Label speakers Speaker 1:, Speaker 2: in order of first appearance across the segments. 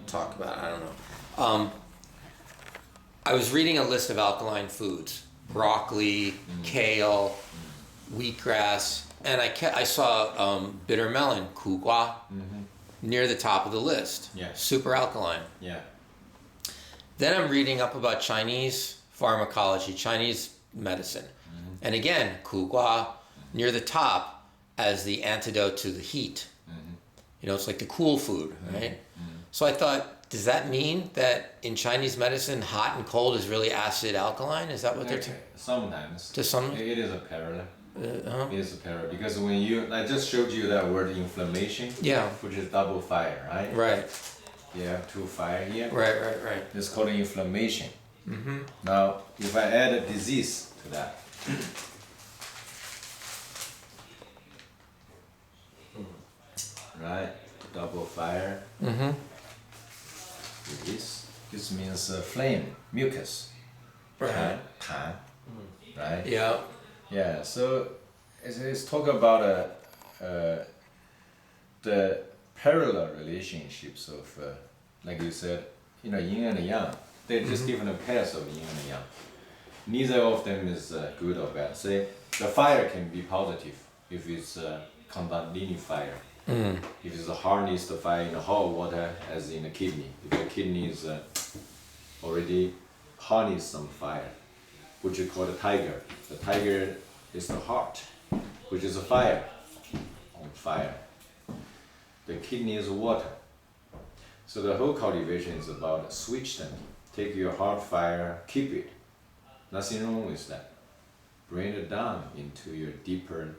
Speaker 1: talk about it. I don't know. I was reading a list of alkaline foods: broccoli, kale, wheatgrass, and I saw bitter melon, 苦瓜, near the top of the list.
Speaker 2: Yeah.
Speaker 1: Super alkaline.
Speaker 2: Yeah.
Speaker 1: Then I'm reading up about Chinese pharmacology, Chinese medicine. And again, 苦瓜near the top as the antidote to the heat. You know, it's like the cool food, right? So I thought, does that mean that in Chinese medicine, hot and cold is really acid-alkaline? Is that what they're
Speaker 2: Sometimes.
Speaker 1: To some?
Speaker 2: It is a parallel. It is a parallel. Because when I just showed you that word inflammation, which is double fire, right?
Speaker 1: Right.
Speaker 2: You have two fire here.
Speaker 1: Right.
Speaker 2: It's called inflammation. Now, if I add a disease to that, right? Double fire. This means flame, mucus.
Speaker 1: Right.
Speaker 2: Tan. Right?
Speaker 1: Yeah.
Speaker 2: Yeah, so it's talk about the parallel relationships of, like you said, yin and yang. They're just different pairs of yin and yang. Neither of them is good or bad. Say, the fire can be positive if it's kundalini fire. If it's a harnessed fire in the hot water, as in the kidney. If the kidney is already harnessed some fire, which is called a tiger. The tiger is the heart, which is a fire, on fire. The kidney is water. So the whole cultivation is about switch them. Take your heart fire, keep it. Nothing wrong with that. Bring it down into your deeper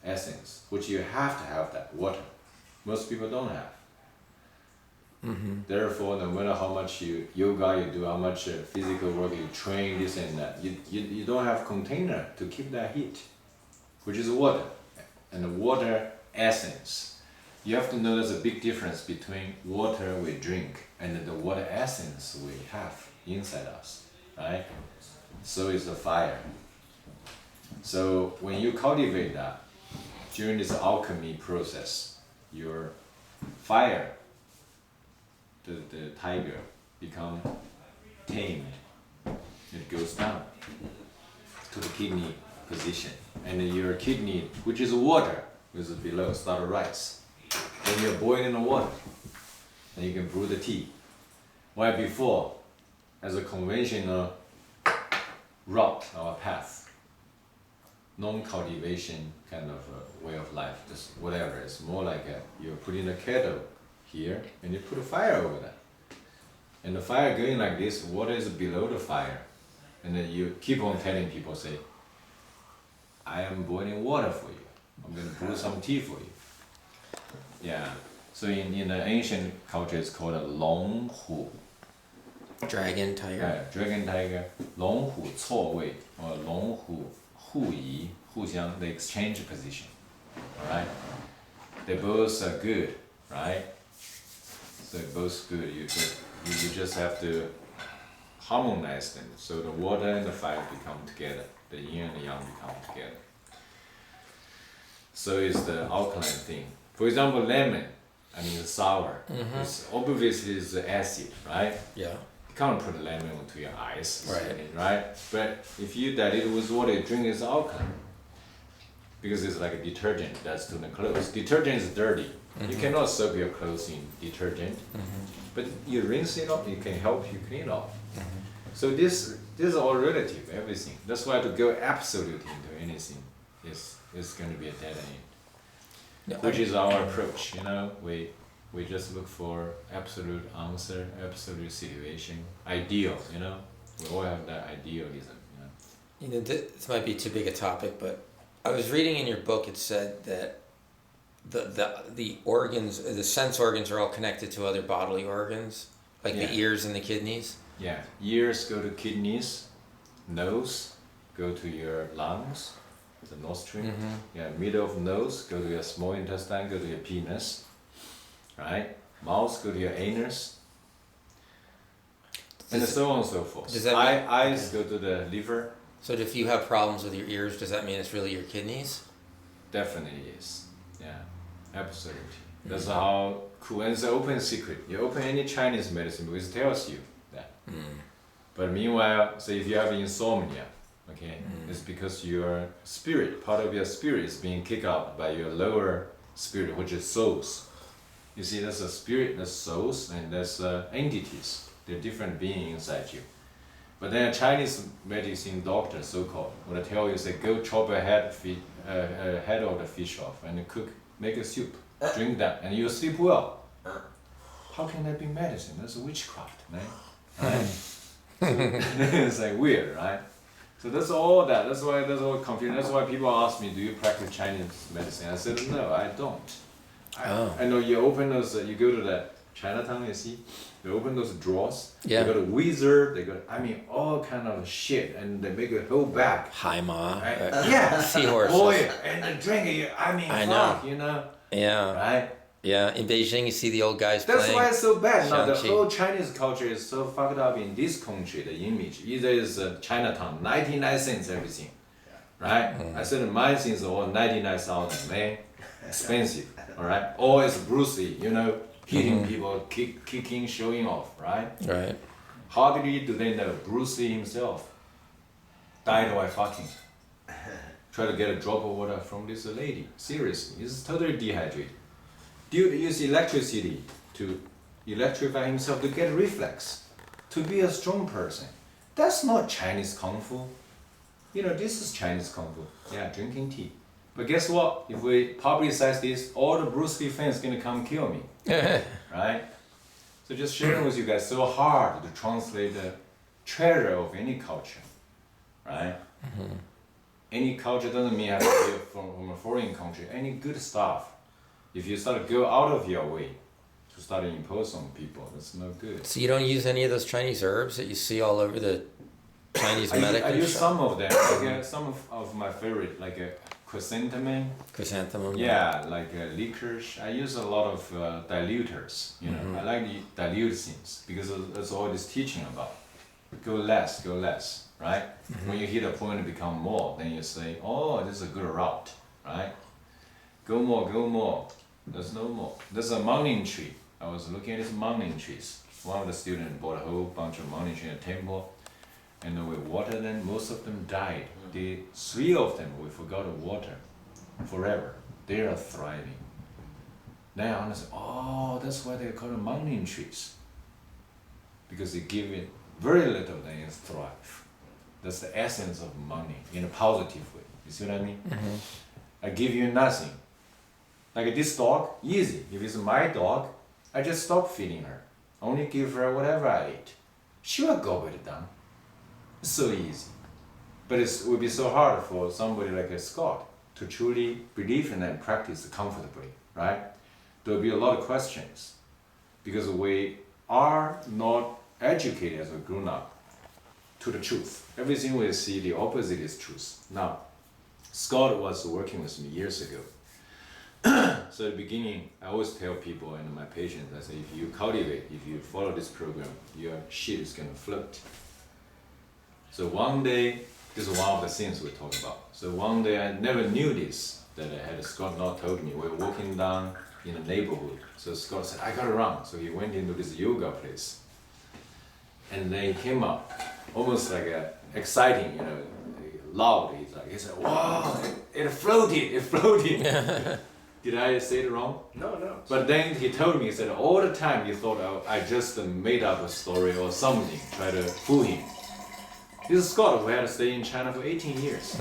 Speaker 2: essence, which you have to have that water. Most people don't have. Therefore, no matter how much yoga you do, how much physical work you train, this and that, you don't have container to keep that heat, which is water. And the water essence. You have to know there's a big difference between water we drink and the water essence we have inside us, right? So is the fire. So when you cultivate that, during this alchemy process, your fire, the tiger, become tamed. It goes down to the kidney position. And then your kidney, which is water, is below, start to rise. Then you're boiling the water. Then you can brew the tea. While before, as a conventional route, our path, non-cultivation kind of way of life, just whatever, it's more like you're putting a kettle here and you put a fire over that. And the fire going like this, water is below the fire. And then you keep on telling people, say, I am boiling water for you. I'm going to brew some tea for you. Yeah. So in the ancient culture, it's called a 龙虎.
Speaker 1: Dragon tiger.
Speaker 2: Dragon tiger. 龙虎错位 or 龙虎互移, 互相, they exchange position. Alright? They both are good, right? So they're both good. You just have to harmonize them. So the water and the fire become together. The yin and the yang become together. So it's the alkaline thing. For example, lemon, it's sour. It's obviously it's acid, right?
Speaker 1: Yeah.
Speaker 2: You can't put lemon onto your eyes,
Speaker 1: Right.
Speaker 2: right? But if you dilute it with water, you drink it's alkaline. Because it's like a detergent that's to the clothes. Detergent is dirty. You cannot soak your clothes in detergent. But you rinse it off, it can help you clean off. So this is all relative, everything. That's why to go absolute into anything is going to be a dead end.
Speaker 1: Yeah,
Speaker 2: Which is our approach, we just look for absolute answer, absolute situation, ideal, we all have that idealism,
Speaker 1: This might be too big a topic, but I was reading in your book, it said that the organs, the sense organs are all connected to other bodily organs, like the ears and the kidneys.
Speaker 2: Yeah, ears go to kidneys, nose go to your lungs, the nostril. Yeah, middle of nose go to your small intestine, go to your penis, right? Mouth go to your anus, and so on and so forth.
Speaker 1: Does that mean,
Speaker 2: eyes go to the liver.
Speaker 1: So if you have problems with your ears, does that mean it's really your kidneys?
Speaker 2: Definitely is. Yeah, absolutely. That's how cool. And it's an open secret. You open any Chinese medicine book, it tells you that. But meanwhile, say if you have insomnia, okay, it's because your spirit, part of your spirit is being kicked out by your lower spirit, which is souls. You see, there's a spirit, there's souls, and there's entities. They're different beings inside you. But then a Chinese medicine doctor, so-called, will tell you, say, go chop a head of the fish off and cook, make a soup, drink that, and you'll sleep well. How can that be medicine? That's witchcraft, man. Right? It's like weird, right? So that's all that. That's all confusing. That's why people ask me, do you practice Chinese medicine? I said, no, I don't. I know you open those, you go to the Chinatown, you see, they open those drawers.
Speaker 1: Yeah.
Speaker 2: They got a wizard, they got, all kind of shit, and they make a whole bag.
Speaker 1: Haima.
Speaker 2: Right? Yeah.
Speaker 1: Seahorses.
Speaker 2: Oil, and drink it,
Speaker 1: I
Speaker 2: fuck,
Speaker 1: know. Yeah.
Speaker 2: Right?
Speaker 1: Yeah, in Beijing you see the old guys
Speaker 2: That's
Speaker 1: playing.
Speaker 2: why it's so bad. Now the
Speaker 1: Shang-Chi.
Speaker 2: whole Chinese culture is so fucked up in this country, the image. Either is Chinatown, 99 cents everything. Right? I said my things are all 99,000, man. Expensive. Alright? Or it's Bruce Lee, hitting people, kicking, showing off, right?
Speaker 1: Right.
Speaker 2: Hardly do they know Bruce Lee himself died while fucking. Try to get a drop of water from this lady. Seriously, he's totally dehydrated. Dude used electricity to electrify himself to get reflex, to be a strong person. That's not Chinese Kung Fu. This is Chinese Kung Fu. Yeah, drinking tea. But guess what? If we publicize this, all the Bruce Lee fans gonna come kill me. Right? So just sharing with you guys, so hard to translate the treasure of any culture. Right? Any culture doesn't mean you have to be from a foreign country. Any good stuff. If you start to go out of your way to start to impose on people, that's no good.
Speaker 1: So you don't use any of those Chinese herbs that you see all over the Chinese medical
Speaker 2: I use
Speaker 1: shop?
Speaker 2: some of them, like some of my favorite, like a chrysanthemum.
Speaker 1: Chrysanthemum.
Speaker 2: Yeah, like licorice. I use a lot of diluters. I like to dilute things because that's all this teaching about. Go less, right? When you hit a point to become more, then you say, oh, this is a good route, right? Go more. There's no more. There's a mountain tree. I was looking at these mountain trees. One of the students bought a whole bunch of mountain trees in a temple, and then we watered them. Most of them died. The 3 of them we forgot to water forever. They are thriving. Then I understand, that's why they're called mountain trees. Because they give it very little, then it thrive. That's the essence of money in a positive way. You see what I mean? I give you nothing. Like this dog, easy. If it's my dog, I just stop feeding her. Only give her whatever I eat. She will gobble it down. It's so easy. But it would be so hard for somebody like a Scott to truly believe in and practice comfortably, right? There will be a lot of questions because we are not educated as a grown up to the truth. Everything we see, the opposite is truth. Now, Scott was working with me years ago. So at the beginning, I always tell people and my patients, I say, if you cultivate, if you follow this program, your shit is gonna float. So one day, this is one of the things we talk about. So one day, I never knew this, that I had Scott not told me. We were walking down in a neighborhood. So Scott said, I gotta run. So he went into this yoga place. And then he came up, almost like exciting, loud. He said, wow, it floated. Did I say it wrong?
Speaker 3: No.
Speaker 2: But then he told me, he said, all the time you thought I just made up a story or something, try to fool him. This is Scott who had to stay in China for 18 years.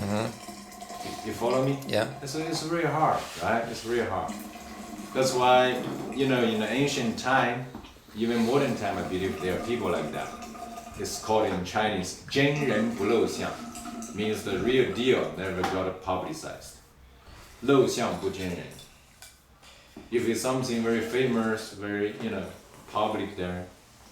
Speaker 2: You follow me?
Speaker 1: Yeah.
Speaker 2: So it's very hard, right? It's very hard. That's why, in the ancient time, even modern time, I believe there are people like that. It's called in Chinese, 真人不露相, means the real deal never got publicized. 露相不真人. If it's something very famous, very, public there,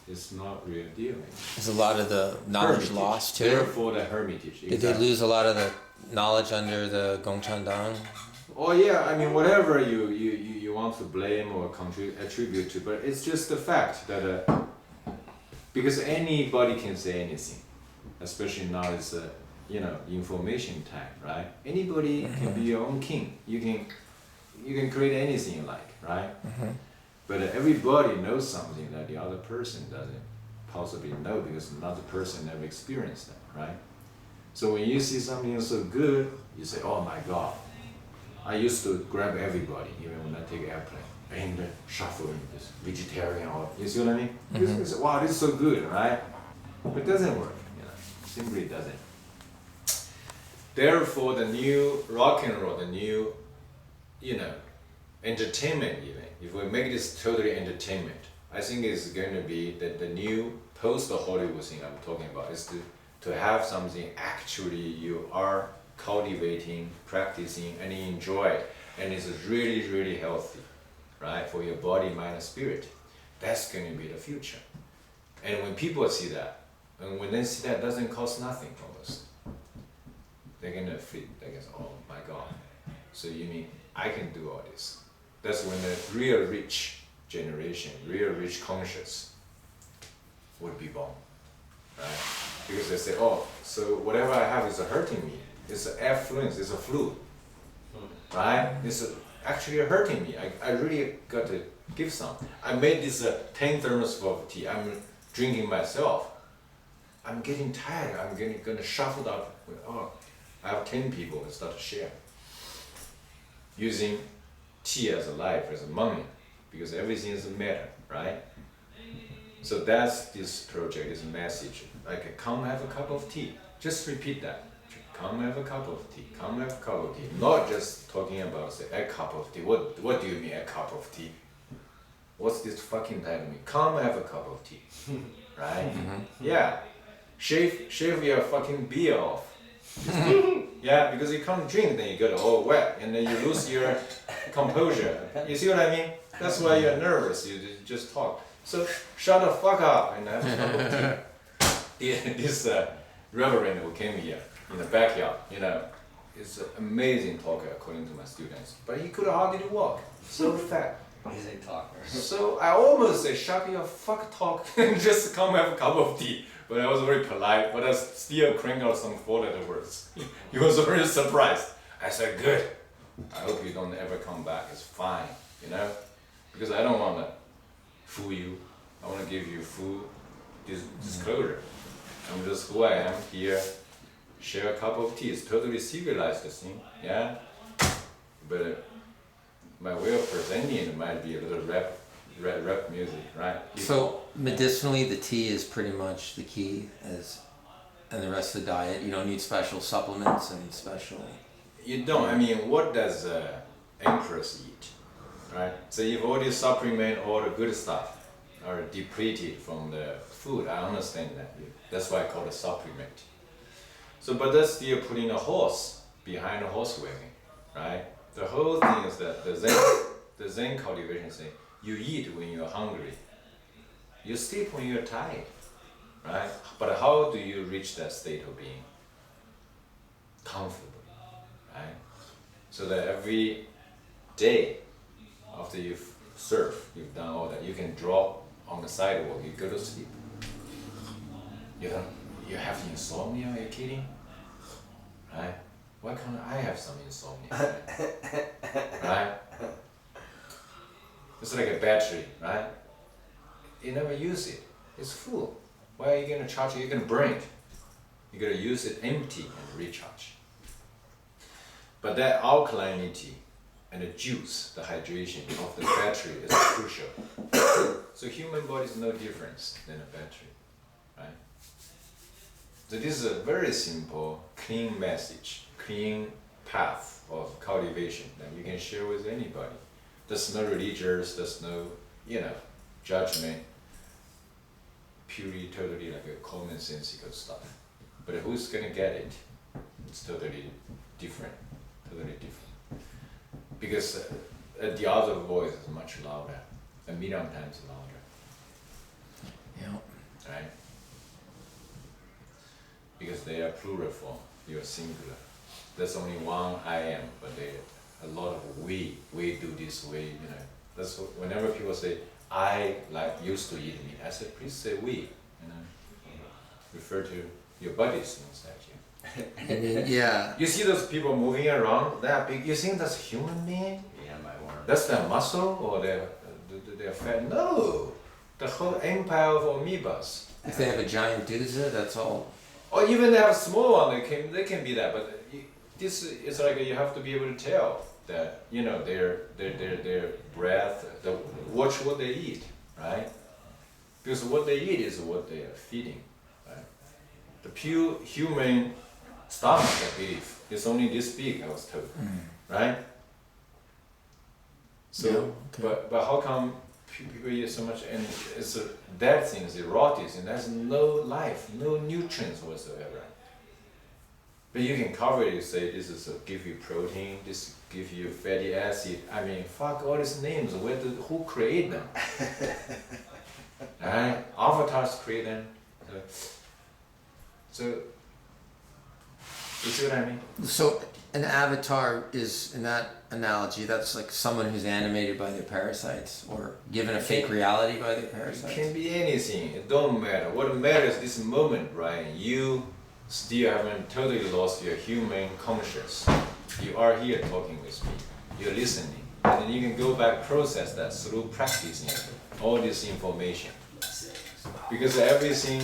Speaker 2: it's not real deal.
Speaker 1: There's a lot of the knowledge
Speaker 2: Hermitage.
Speaker 1: lost too.
Speaker 2: Therefore the hermitage.
Speaker 1: Did they lose a lot of the knowledge under the Gongchandang?
Speaker 2: Oh yeah, whatever you want to blame or attribute to, but it's just the fact that because anybody can say anything, especially now it's information time, right? Anybody can be your own king. You can create anything you like, right? But everybody knows something that the other person doesn't possibly know because another person never experienced that, right? So when you see something so good, you say, oh my God. I used to grab everybody, even when I take airplane, and shuffling this vegetarian or, you see what I mean? You say, wow, this is so good, right? But it doesn't work, simply doesn't. Therefore, the new rock and roll, the new, entertainment even, if we make this totally entertainment, I think it's going to be the new post-Hollywood thing I'm talking about, is to have something actually you are cultivating, practicing, and you enjoy, and it's really, really healthy, right, for your body, mind, and spirit. That's going to be the future. And when people see that, and when they see that, it doesn't cost nothing almost. They're going to feel, they guess, oh my God. So you mean I can do all this? That's when the real rich generation, real rich conscious would be born, right? Because they say, oh, so whatever I have is hurting me. It's an affluence, it's a flu, right? It's actually hurting me. I really got to give some. I made this 10 thermos of tea. I'm drinking myself. I'm getting tired. I'm gonna shuffle up. Oh, I have 10 people and start to share. Using tea as a life, as a money, because everything is a matter, right? So that's this project, this message. Like, come have a cup of tea. Just repeat that. Come have a cup of tea. Come have a cup of tea. Not just talking about, say, a cup of tea. What do you mean a cup of tea? What's this fucking telling me? Come have a cup of tea. Right? Yeah. Shave your fucking beer off. Yeah, because you can't drink, then you get all wet, and then you lose your composure. You see what I mean? That's why you're nervous. You just talk. So shut the fuck up and have a cup of tea. This reverend who came here in the backyard, it's an amazing talker according to my students, but he could hardly walk. So fat.
Speaker 3: He's a talker.
Speaker 2: So I almost say, shut your fuck talk and just come have a cup of tea. But I was very polite, but I still crank out some 4-letter words. He was very surprised. I said, good. I hope you don't ever come back. It's fine, because I don't want to fool you. I want to give you full disclosure. I'm just who I am here. Share a cup of tea. It's totally civilized thing, yeah. But my way of presenting it might be a little rap music, right?
Speaker 1: So medicinally, the tea is pretty much the key, and the rest of the diet. You don't need special supplements and special.
Speaker 2: You don't. I mean, what does empress eat, right? So if all these supplement, all the good stuff, are depleted from the food, I understand that. That's why I call it supplement. So, but that's still putting a horse behind a horse wagon, right? The whole thing is that the Zen cultivation thing, you eat when you're hungry. You sleep when you're tired, right? But how do you reach that state of being? Comfortable, right? So that every day after you've surfed, you've done all that, you can drop on the sidewalk, you go to sleep. You have insomnia, are you kidding? Right? Why can't I have some insomnia? Right? It's like a battery, right? You never use it. It's full. Why are you going to charge it? You're going to burn it. You're going to use it empty and recharge. But that alkalinity and the juice, the hydration of the battery is crucial. So human body is no different than a battery, right? So this is a very simple, clean message, clean path of cultivation that you can share with anybody. There's no religious, there's no, judgment, purely, totally like a commonsensical stuff. But who's gonna get it? It's totally different, Because the other voice is much louder, a million times louder. Yeah. Right? Because they are plural form, you're singular. There's only one I am, but a lot of we do this way, That's what, whenever people say, I used to eat meat, I said, please say we, refer to your bodies inside you.
Speaker 1: Yeah.
Speaker 2: You see those people moving around that big, you think that's human being?
Speaker 3: Yeah, my word.
Speaker 2: That's their muscle or they're fat. No, the whole empire of amoebas.
Speaker 1: If they have a giant dooza, that's all.
Speaker 2: Or even they have a small one, they can be that. But this is like you have to be able to tell that their breath. Watch what they eat, right? Because what they eat is what they are feeding, right? The pure human stomach, I believe, is only this big. I was told, right? So,
Speaker 1: Yeah, okay.
Speaker 2: but how come people eat so much? And it's that thing is erotic, and there's no life, no nutrients whatsoever. But you can cover it. You say this is give you protein, this give you fatty acid. I mean, fuck all these names. Who create them? Right? Avatars create them. So you see what I mean?
Speaker 1: So an avatar is, in that analogy, that's like someone who's animated by their parasites or given a fake reality by their parasites.
Speaker 2: It can be anything. It don't matter. What matters is this moment, right? You still haven't totally lost your human conscious. You are here talking with me. You're listening. And then you can go back process that through practicing all this information. Because everything